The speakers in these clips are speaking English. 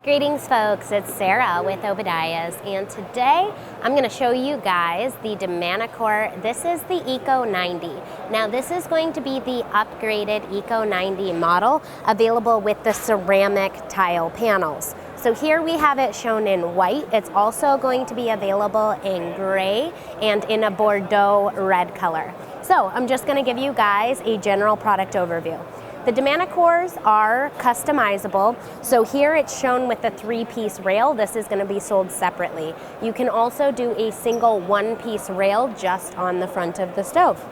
Greetings folks, it's Sarah with Obadiah's, and today I'm going to show you guys the Manincor. This is the Eco 90. Now this is going to be the upgraded Eco 90 model available with the ceramic tile panels. So here we have it shown in white. It's also going to be available in gray and in a Bordeaux red color. So I'm just going to give you guys a general product overview. The Manincors are customizable, so here it's shown with the 3-piece rail. This is going to be sold separately. You can also do a single 1-piece rail just on the front of the stove.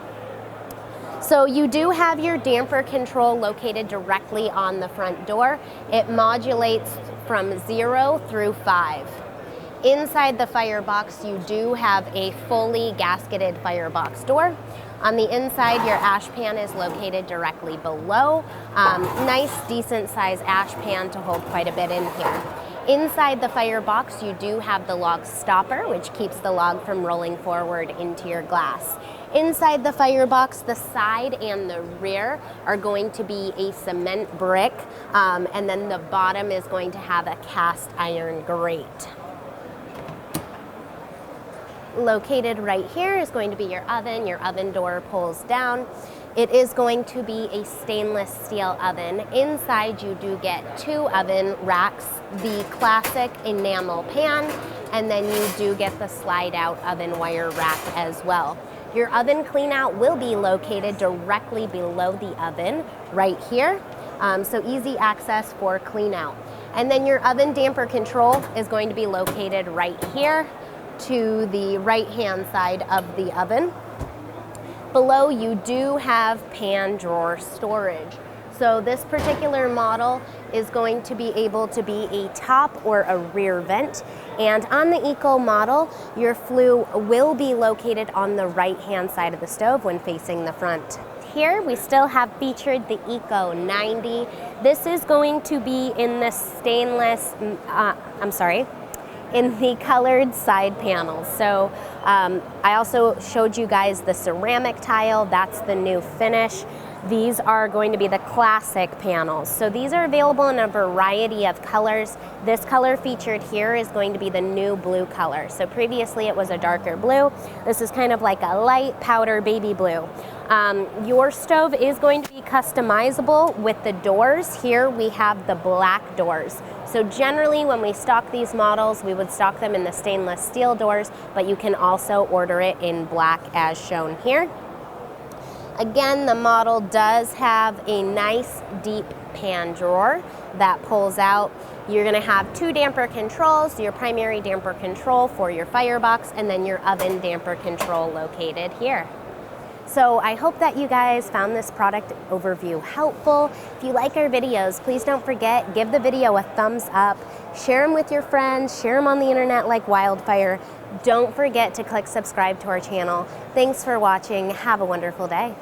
So you do have your damper control located directly on the front door. It modulates from 0 through 5. Inside the firebox, you do have a fully gasketed firebox door. On the inside, your ash pan is located directly below. Nice, decent size ash pan to hold quite a bit in here. Inside the firebox, you do have the log stopper, which keeps the log from rolling forward into your glass. Inside the firebox, the side and the rear are going to be a cement brick, and then the bottom is going to have a cast iron grate. Located right here is going to be your oven. Your oven door pulls down. It is going to be a stainless steel oven. Inside you do get 2 oven racks, the classic enamel pan, and then you do get the slide out oven wire rack as well. Your oven clean out will be located directly below the oven right here, so easy access for clean out. And then your oven damper control is going to be located right here to the right hand side of the oven. Below you do have pan drawer storage. So this particular model is going to be able to be a top or a rear vent, and on the Eco model your flue will be located on the right hand side of the stove when facing the front. Here we still have featured the Eco 90. This is going to be in the stainless, in the colored side panels. So I also showed you guys the ceramic tile. That's the new finish. These are going to be the classic panels. So these are available in a variety of colors. This color featured here is going to be the new blue color. So previously it was a darker blue. This is kind of like a light powder baby blue. Your stove is going to be customizable with the doors. Here we have the black doors. So generally when we stock these models, we would stock them in the stainless steel doors, but you can also order it in black as shown here. Again, the model does have a nice deep pan drawer that pulls out. You're going to have 2 damper controls, your primary damper control for your firebox, and then your oven damper control located here. So I hope that you guys found this product overview helpful. If you like our videos, please don't forget, give the video a thumbs up, share them with your friends, share them on the internet like wildfire. Don't forget to click subscribe to our channel. Thanks for watching. Have a wonderful day.